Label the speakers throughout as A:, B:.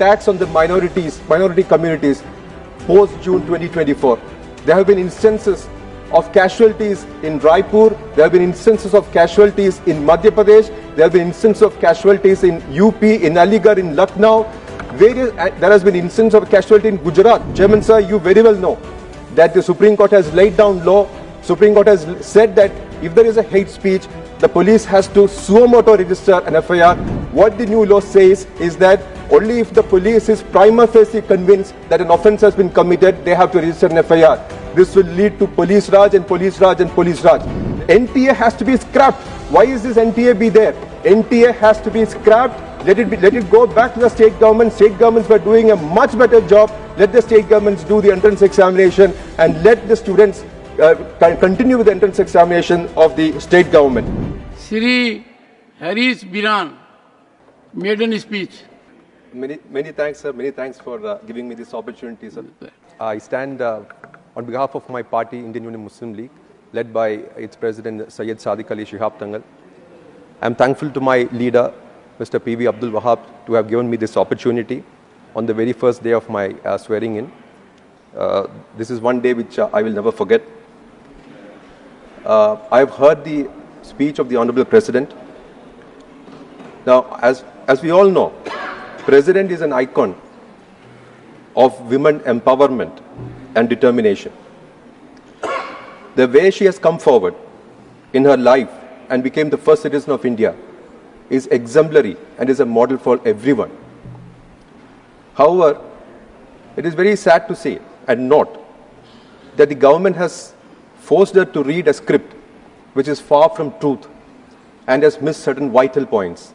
A: Attacks on the minority communities post-June 2024. There have been instances of casualties in Raipur, there have been instances of casualties in Madhya Pradesh, there have been instances of casualties in UP, in Aligarh, in Lucknow. There has been instances of casualty in Gujarat. Chairman sir, you very well know that the Supreme Court has laid down law. Supreme Court has said that if there is a hate speech, the police has to suo motu register an FIR. What the new law says is that only if the police is prima facie convinced that an offence has been committed, they have to register an FIR. This will lead to police raj and police raj and police raj. NTA has to be scrapped. Why is this NTA be there? NTA has to be scrapped. Let it go back to the state government. State governments were doing a much better job. Let the state governments do the entrance examination and let the students continue with the entrance examination of the state government.
B: Sri Harris Biran made a speech.
A: Many thanks, sir. Many thanks for giving me this opportunity, sir. I stand on behalf of my party, Indian Union Muslim League, led by its president, Syed Sadiq Ali Shihab Tangal. I am thankful to my leader, Mr. P.V. Abdul Wahab, to have given me this opportunity on the very first day of my swearing in. This is one day which I will never forget. I have heard the speech of the Honorable President. Now, as we all know, President is an icon of women empowerment and determination. The way she has come forward in her life and became the first citizen of India is exemplary and is a model for everyone. However, it is very sad to say and note that the government has forced her to read a script which is far from truth and has missed certain vital points.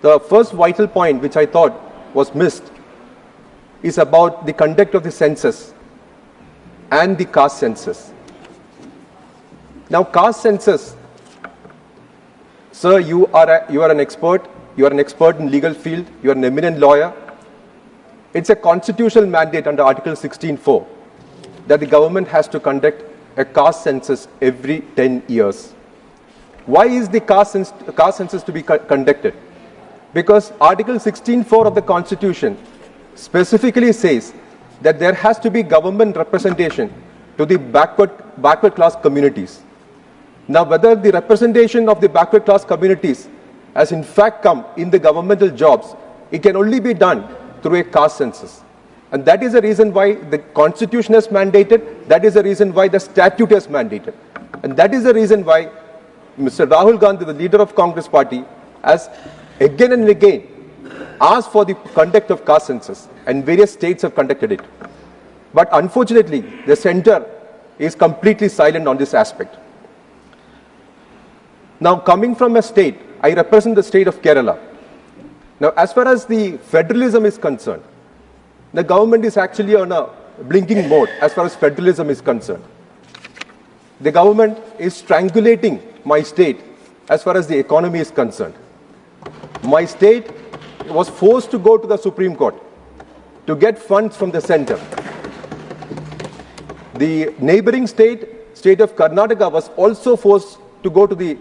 A: The first vital point which I thought was missed is about the conduct of the census and the caste census. Now, caste census, sir, you are an expert. You are an expert in legal field. You are an eminent lawyer. It's a constitutional mandate under Article 16(4) that the government has to conduct a caste census every 10 years. Why is the caste census to be conducted? Because Article 16(4) of the Constitution specifically says that there has to be government representation to the backward class communities. Now, whether the representation of the backward class communities has in fact come in the governmental jobs, it can only be done through a caste census. And that is the reason why the Constitution has mandated, that is the reason why the statute has mandated. And that is the reason why Mr. Rahul Gandhi, the leader of Congress party, has again and again asked for the conduct of caste census, and various states have conducted it. But unfortunately, the center is completely silent on this aspect. Now, coming from a state, I represent the state of Kerala. Now, as far as the federalism is concerned, the government is actually on a blinking mode as far as federalism is concerned. The government is strangulating my state as far as the economy is concerned. My state was forced to go to the Supreme Court to get funds from the center. The neighboring state of Karnataka, was also forced to go to the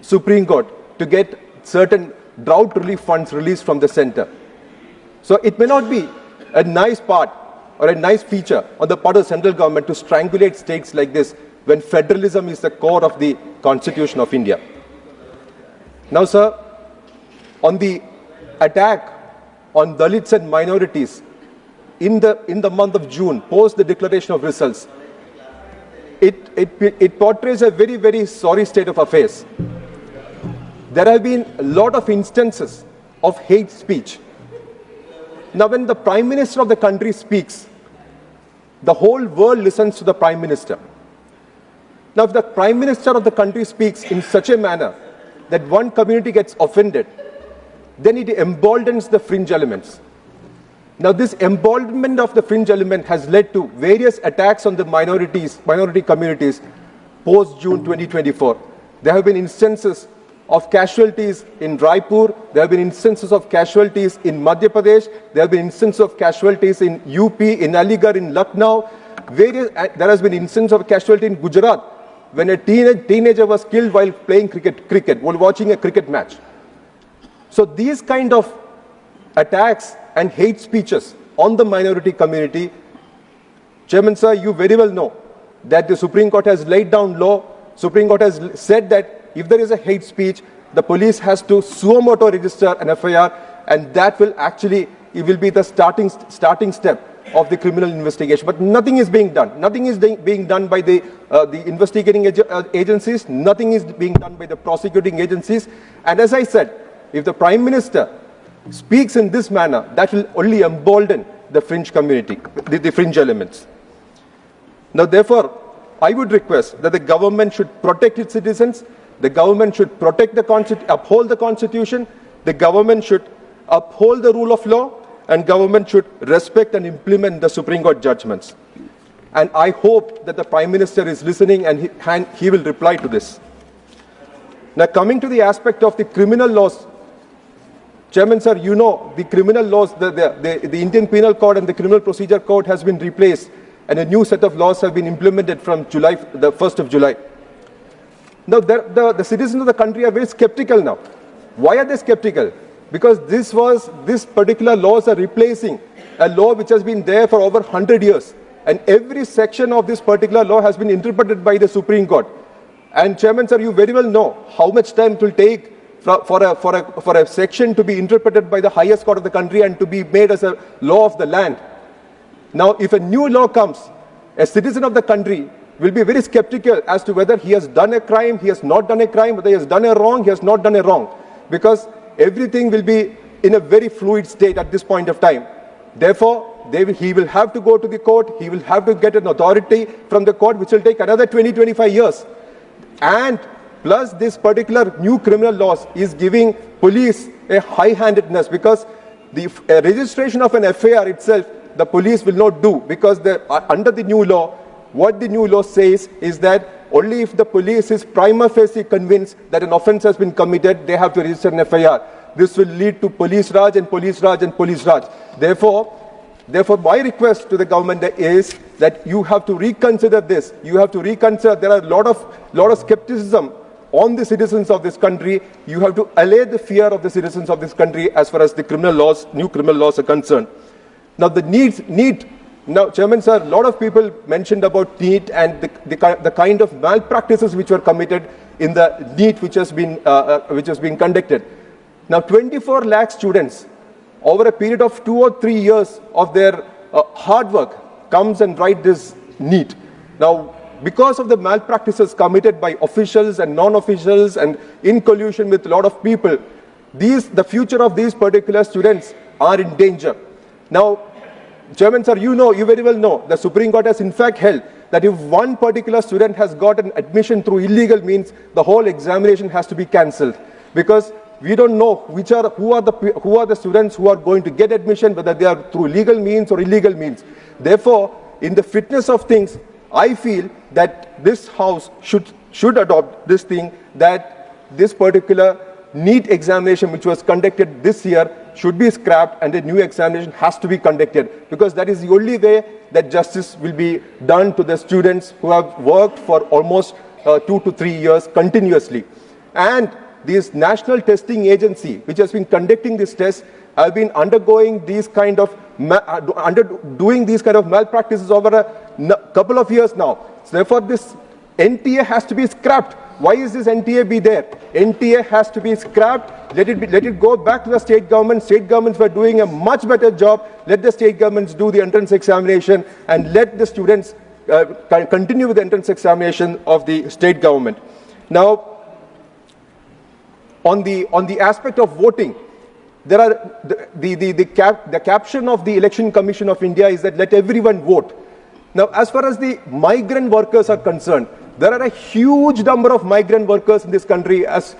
A: Supreme Court to get certain drought relief funds released from the center. So it may not be a nice part or a nice feature on the part of the central government to strangulate states like this when federalism is the core of the Constitution of India. Now, sir, on the attack on Dalits and minorities in the month of June, post the declaration of results, it portrays a very, very sorry state of affairs. There have been a lot of instances of hate speech. Now, when the Prime Minister of the country speaks, the whole world listens to the Prime Minister. Now, if the Prime Minister of the country speaks in such a manner that one community gets offended, then it emboldens the fringe elements. Now, this emboldenment of the fringe element has led to various attacks on the minority communities post-June 2024. There have been instances of casualties in Raipur, there have been instances of casualties in Madhya Pradesh, there have been instances of casualties in UP, in Aligarh, in Lucknow. There has been instances of casualty in Gujarat when a teenager was killed while playing cricket, while watching a cricket match. So these kind of attacks and hate speeches on the minority community, Chairman sir, you very well know that the Supreme Court has laid down law. Supreme Court has said that if there is a hate speech, the police has to suo motu register an FIR, and that will actually, it will be the starting step of the criminal investigation. But nothing is being done. Nothing is being done by the investigating agencies. Nothing is being done by the prosecuting agencies. And as I said, if the Prime Minister speaks in this manner, that will only embolden the fringe community, the fringe elements. Now, therefore, I would request that the government should protect its citizens. The government should protect uphold the Constitution. The government should uphold the rule of law, and government should respect and implement the Supreme Court judgments. And I hope that the Prime Minister is listening and he will reply to this. Now, coming to the aspect of the criminal laws, Chairman sir, you know the criminal laws, the Indian Penal Code and the Criminal Procedure Code has been replaced, and a new set of laws have been implemented from the 1st of July. Now, the citizens of the country are very skeptical now. Why are they skeptical? Because these particular laws are replacing a law which has been there for over 100 years. And every section of this particular law has been interpreted by the Supreme Court. And Chairman sir, you very well know how much time it will take for a section to be interpreted by the highest court of the country and to be made as a law of the land. Now, if a new law comes, a citizen of the country will be very skeptical as to whether he has done a crime, he has not done a crime, whether he has done a wrong, he has not done a wrong. Because everything will be in a very fluid state at this point of time. Therefore, he will have to go to the court, he will have to get an authority from the court, which will take another 20-25 years. And plus, this particular new criminal laws is giving police a high-handedness, because the registration of an FIR itself, the police will not do, because under the new law, what the new law says is that only if the police is prima facie convinced that an offence has been committed, they have to register an FIR. This will lead to police raj and police raj and police raj. Therefore, my request to the government is that you have to reconsider this. You have to reconsider. There are a lot of skepticism on the citizens of this country. You have to allay the fear of the citizens of this country as far as the new criminal laws are concerned. Now, the NEET. Now, Chairman sir, a lot of people mentioned about NEET and the kind of malpractices which were committed in the NEET which has been conducted. Now, 24 lakh students over a period of 2 or 3 years of their hard work comes and write this NEET. Now, because of the malpractices committed by officials and non-officials and in collusion with a lot of people, the future of these particular students are in danger. Now, Chairman sir, you very well know, the Supreme Court has in fact held that if one particular student has got an admission through illegal means, the whole examination has to be cancelled, because we don't know who are the students who are going to get admission, whether they are through legal means or illegal means. Therefore, in the fitness of things, I feel that this House should adopt this thing, that this particular NEET examination which was conducted this year should be scrapped and a new examination has to be conducted, because that is the only way that justice will be done to the students who have worked for almost 2 to 3 years continuously. And this national testing agency which has been conducting this test have been undergoing these kind of doing these kind of malpractices over a couple of years now. So therefore, this NTA has to be scrapped. Why is this NTA be there? NTA has to be scrapped. Let it go back to the state government. State governments were doing a much better job. Let the state governments do the entrance examination, and let the students continue with the entrance examination of the state government. Now, on the aspect of voting, there are the caption of the Election Commission of India is that let everyone vote. Now, as far as the migrant workers are concerned, there are a huge number of migrant workers in this country. As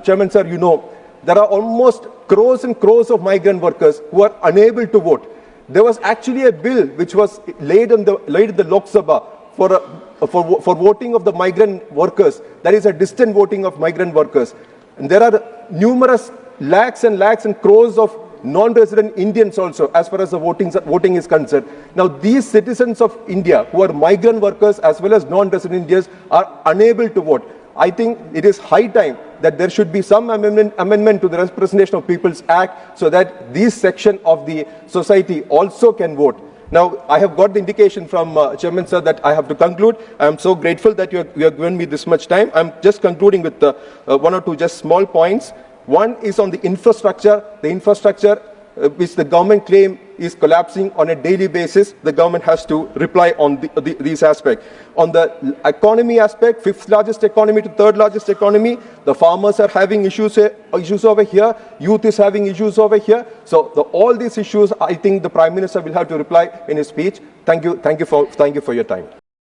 A: Chairman sir, you know, there are almost crores and crores of migrant workers who are unable to vote. There was actually a bill which was laid in the Lok Sabha for voting of the migrant workers. That is a distant voting of migrant workers. And there are numerous lakhs and crores of non-resident Indians also, as far as the voting is concerned. Now, these citizens of India who are migrant workers as well as non-resident Indians are unable to vote. I think it is high time that there should be some amendment to the Representation of People's Act so that this section of the society also can vote. Now, I have got the indication from Chairman Sir that I have to conclude. I am so grateful that you have given me this much time. I am just concluding with one or two just small points. One is on the infrastructure. The infrastructure which the government claim is collapsing on a daily basis, the government has to reply on these aspects. On the economy aspect, fifth largest economy to third largest economy, the farmers are having issues over here, youth is having issues over here. So all these issues, I think the Prime Minister will have to reply in his speech. Thank you for your time.